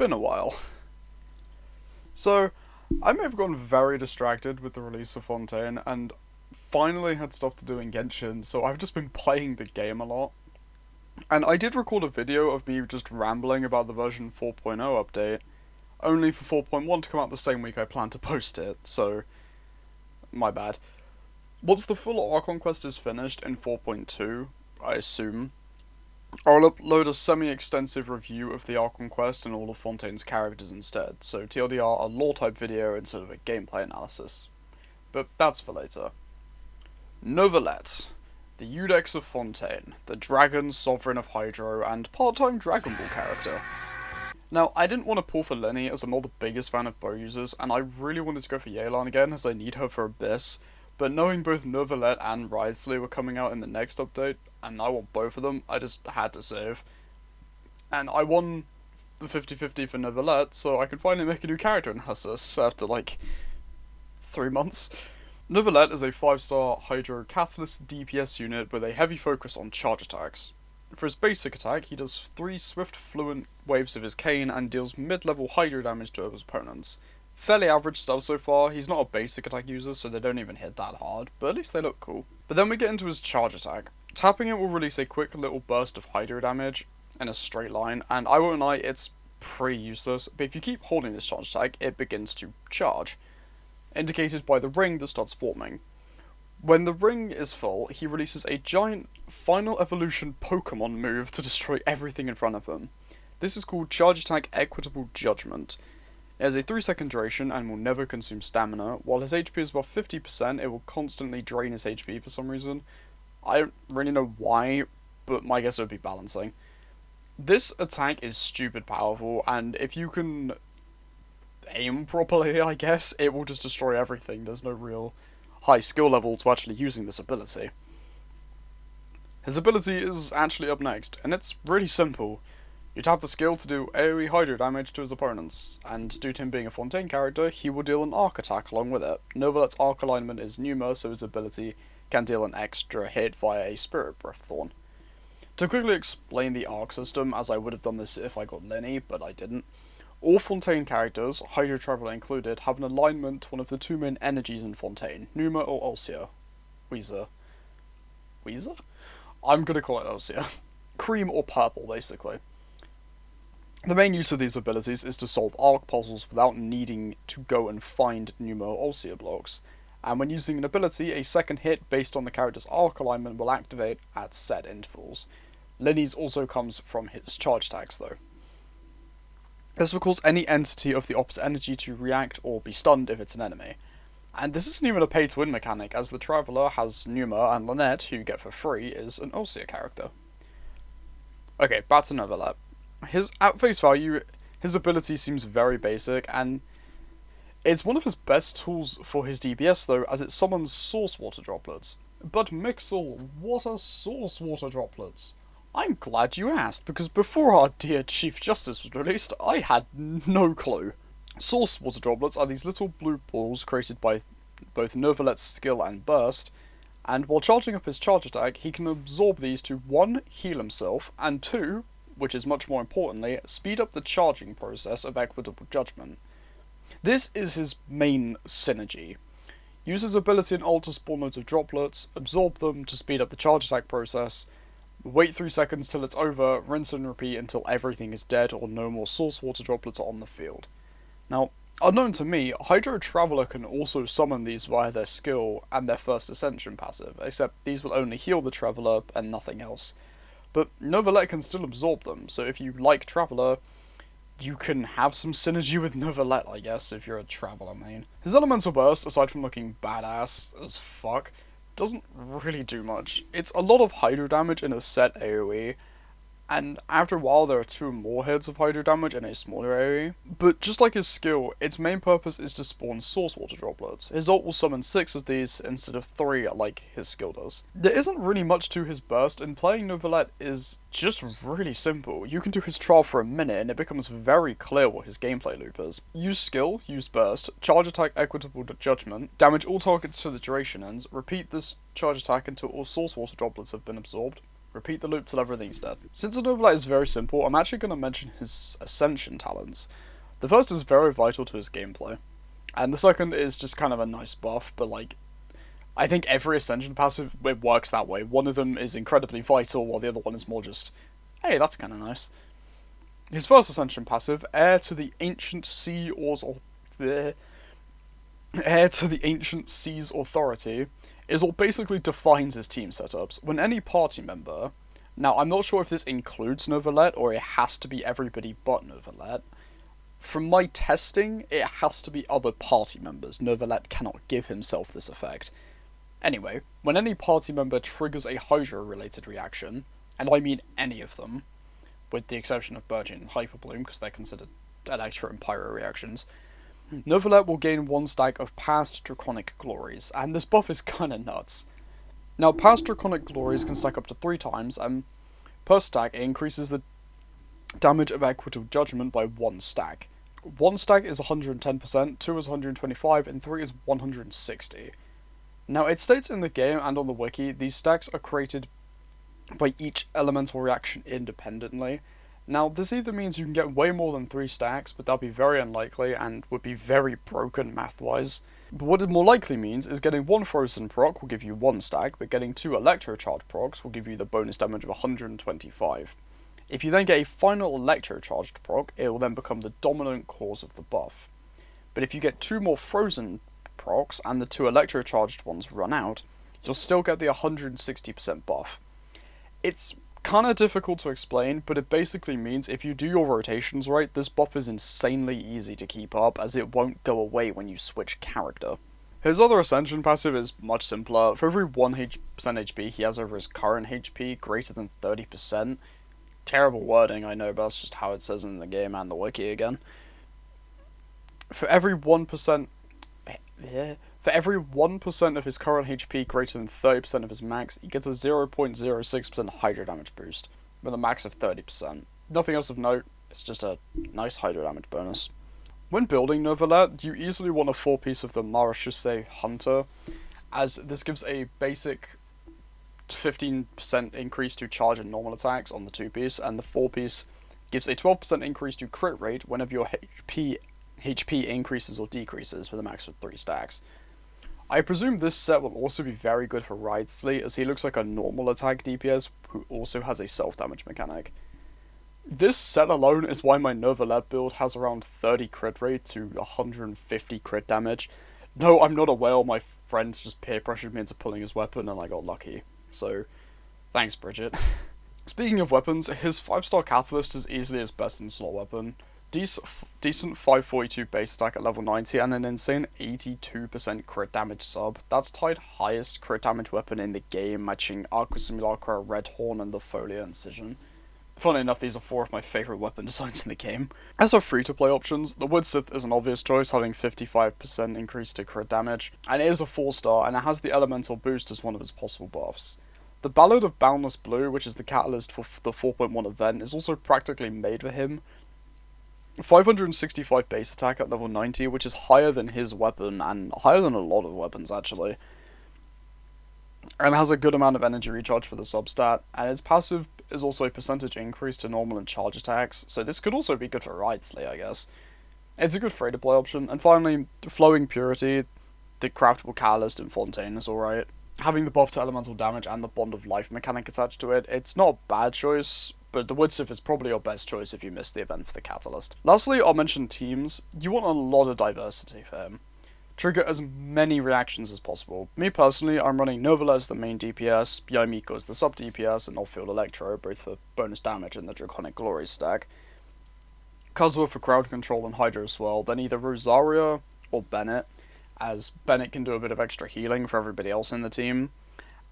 been a while. So, I may have gotten very distracted with the release of Fontaine, and finally had stuff to do in Genshin, so I've just been playing the game a lot. And I did record a video of me just rambling about the version 4.0 update, only for 4.1 to come out the same week I plan to post it, so my bad. Once the full Archon quest is finished in 4.2, I assume, I'll upload a semi-extensive review of the Archon quest and all of Fontaine's characters instead, so TLDR, a lore-type video instead of a gameplay analysis. But that's for later. Neuvillette, the Eudex of Fontaine, the Dragon Sovereign of Hydro, and part-time Dragon Ball character. Now, I didn't want to pull for Lenny as I'm not the biggest fan of bow users, and I really wanted to go for Yelan again as I need her for Abyss, but knowing both Neuvillette and Wriothesley were coming out in the next update, and I want both of them, I just had to save. And I won the 50-50 for Neuvillette, so I could finally make a new character in Hussus after, 3 months. Neuvillette is a 5-star Hydro Catalyst DPS unit with a heavy focus on charge attacks. For his basic attack, he does 3 swift fluent waves of his cane and deals mid-level Hydro damage to his opponents. Fairly average stuff so far. He's not a basic attack user, so they don't even hit that hard, but at least they look cool. But then we get into his charge attack. Tapping it will release a quick little burst of Hydro damage in a straight line, and I won't lie, it's pretty useless, but if you keep holding this charge attack, it begins to charge, indicated by the ring that starts forming. When the ring is full, he releases a giant Final Evolution Pokemon move to destroy everything in front of him. This is called Charge Attack Equitable Judgment. It has a 3-second duration and will never consume stamina. While his HP is above 50%, it will constantly drain his HP for some reason. I don't really know why, but my guess would be balancing. This attack is stupid powerful, and if you can aim properly, I guess, it will just destroy everything. There's no real high skill level to actually using this ability. His ability is actually up next, and it's really simple. You tap the skill to do AoE Hydro damage to his opponents, and due to him being a Fontaine character, he will deal an arc attack along with it. Neuvillette's arc alignment is Pneuma, so his ability can deal an extra hit via a Spirit Breath Thorn. To quickly explain the arc system, as I would have done this if I got Lenny, but I didn't, all Fontaine characters, Hydro Traveler included, have an alignment to one of the 2 main energies in Fontaine, Pneuma or Ulcia. Weezer? I'm gonna call it Ulcia. Cream or purple, basically. The main use of these abilities is to solve arc puzzles without needing to go and find Pneuma or Ulcia blocks, and when using an ability, a second hit based on the character's arc alignment will activate at set intervals. Lenny's also comes from his charge attacks though. This will cause any entity of the opposite energy to react or be stunned if it's an enemy. And this isn't even a pay-to-win mechanic, as the Traveller has Pneuma and Lynette, who you get for free, is an Ulcia character. Okay, back to Neuvillette. At face value, his ability seems very basic, and it's one of his best tools for his DPS though, as it summons source water droplets. But Mixel, what are source water droplets? I'm glad you asked, because before our dear Chief Justice was released, I had no clue. Source water droplets are these little blue balls created by both Neuvillette's skill and burst, and while charging up his charge attack, he can absorb these to 1. Heal himself, and 2, which is much more importantly, speed up the charging process of Equitable Judgment. This is his main synergy. Use his ability and ult to spawn loads of droplets, absorb them to speed up the charge attack process, wait 3 seconds till it's over, rinse and repeat until everything is dead or no more source water droplets are on the field. Now, unknown to me, Hydro Traveler can also summon these via their skill and their first Ascension passive, except these will only heal the Traveler and nothing else. But Neuvillette can still absorb them, so if you like Traveler, you can have some synergy with Neuvillette, I guess, if you're a Traveler main. His Elemental Burst, aside from looking badass as fuck, doesn't really do much. It's a lot of Hydro damage in a set AoE, and after a while there are 2 more hits of Hydro damage in a smaller AoE. But just like his skill, its main purpose is to spawn source water droplets. His ult will summon 6 of these instead of 3 like his skill does. There isn't really much to his burst, and playing Neuvillette is just really simple. You can do his trial for a minute and it becomes very clear what his gameplay loop is. Use skill, use burst, charge attack Equitable Judgment, damage all targets till the duration ends, repeat this charge attack until all source water droplets have been absorbed. Repeat the loop till everything's dead. Since the Neuvillette is very simple, I'm actually going to mention his Ascension talents. The first is very vital to his gameplay, and the second is just kind of a nice buff, but like, I think every Ascension passive, it works that way. One of them is incredibly vital, while the other one is more just, hey, that's kind of nice. His first Ascension passive, Heir to the Ancient Sea's Authority, is what basically defines his team setups. When any party member, now I'm not sure if this includes Neuvillette or it has to be everybody but Neuvillette. From my testing, it has to be other party members. Neuvillette cannot give himself this effect. Anyway, when any party member triggers a Hydra-related reaction, and I mean any of them, with the exception of Burgeon and Hyperbloom, because they're considered Electro and Pyro reactions, Neuvillette will gain 1 stack of Past Draconic Glories, and this buff is kinda nuts. Now, Past Draconic Glories can stack up to 3 times, and per stack it increases the damage of Equitable Judgment by 1 stack. 1 stack is 110%, 2 is 125, and 3 is 160. Now, it states in the game and on the wiki, these stacks are created by each elemental reaction independently. Now, this either means you can get way more than 3 stacks, but that'll be very unlikely and would be very broken math-wise. But what it more likely means is getting 1 Frozen proc will give you 1 stack, but getting 2 Electro Charge procs will give you the bonus damage of 125. If you then get a final Electro Charged proc, it will then become the dominant cause of the buff. But if you get 2 more Frozen procs and the 2 Electro Charged ones run out, you'll still get the 160% buff. It's kinda difficult to explain, but it basically means if you do your rotations right, this buff is insanely easy to keep up, as it won't go away when you switch character. His other Ascension passive is much simpler. For every 1% HP he has over his current HP greater than 30%, terrible wording, I know, but that's just how it says in the game and the wiki again. For every 1%... For every 1% of his current HP greater than 30% of his max, he gets a 0.06% Hydro damage boost, with a max of 30%. Nothing else of note, it's just a nice Hydro damage bonus. When building Neuvillette, you easily want a 4-piece of the Marechaussee Hunter, as this gives a basic 15% increase to charge and normal attacks on the 2-piece, and the 4-piece gives a 12% increase to crit rate whenever your HP increases or decreases with a max of 3 stacks. I presume this set will also be very good for Wriothesley, as he looks like a normal attack DPS who also has a self-damage mechanic. This set alone is why my Neuvillette build has around 30 crit rate to 150 crit damage. No, I'm not a whale, my friends just peer pressured me into pulling his weapon and I got lucky. So, thanks Bridget. Speaking of weapons, his 5-star Catalyst is easily his best in slot weapon. Decent 542 base attack at level 90 and an insane 82% crit damage sub. That's tied highest crit damage weapon in the game, matching Aqua Simulacra, Red Horn, and the Folia Incision. Funnily enough, these are 4 of my favourite weapon designs in the game. As for free-to-play options, the Wood Sith is an obvious choice, having 55% increase to crit damage, and it is a 4-star, and it has the Elemental Boost as one of its possible buffs. The Ballad of Boundless Blue, which is the catalyst for the 4.1 event, is also practically made for him. 565 base attack at level 90, which is higher than his weapon, and higher than a lot of weapons actually. And has a good amount of energy recharge for the substat, and its passive is also a percentage increase to normal and charge attacks, so this could also be good for Wriothesley, I guess. It's a good free-to-play option, and finally, Flowing Purity, the craftable catalyst in Fontaine is alright. Having the buff to elemental damage and the Bond of Life mechanic attached to it, it's not a bad choice, but the Wood Sith is probably your best choice if you miss the event for the Catalyst. Lastly, I'll mention teams. You want a lot of diversity for him. Trigger as many reactions as possible. Me personally, I'm running Neuvillette as the main DPS, Yaimiko as the sub DPS, and Off-Field Electro, both for bonus damage and the Draconic Glory stack. Kazuha for crowd control and Hydra as well, then either Rosaria or Bennett, as Bennett can do a bit of extra healing for everybody else in the team.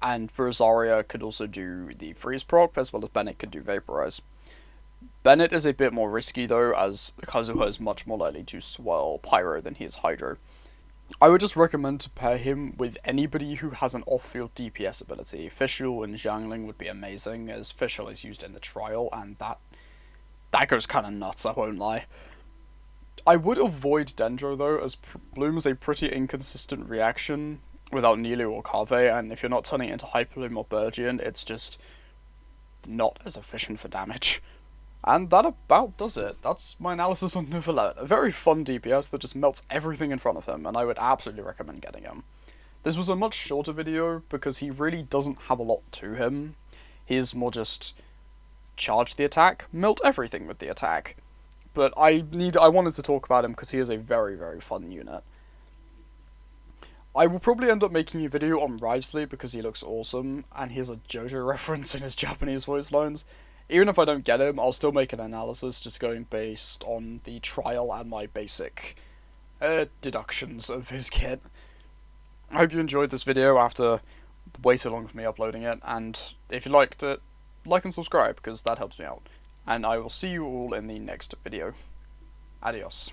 And Rosaria could also do the freeze proc, as well as Bennett could do vaporize. Bennett is a bit more risky though, as Kazuha is much more likely to swirl Pyro than he is Hydro. I would just recommend to pair him with anybody who has an off-field DPS ability. Fischl and Zhangling would be amazing, as Fischl is used in the trial, and that goes kinda nuts, I won't lie. I would avoid Dendro though, as Bloom is a pretty inconsistent reaction without Nilu or Kave, and if you're not turning it into Hyperloom or Burgeon, it's just not as efficient for damage. And that about does it. That's my analysis on Neuvillette. A very fun DPS that just melts everything in front of him, and I would absolutely recommend getting him. This was a much shorter video because he really doesn't have a lot to him. He is more just charge the attack, melt everything with the attack. But I wanted to talk about him because he is a very, very fun unit. I will probably end up making a video on Wriothesley because he looks awesome, and he has a JoJo reference in his Japanese voice lines. Even if I don't get him, I'll still make an analysis just going based on the trial and my basic deductions of his kit. I hope you enjoyed this video after way too long for me uploading it, and if you liked it, like and subscribe because that helps me out. And I will see you all in the next video. Adios.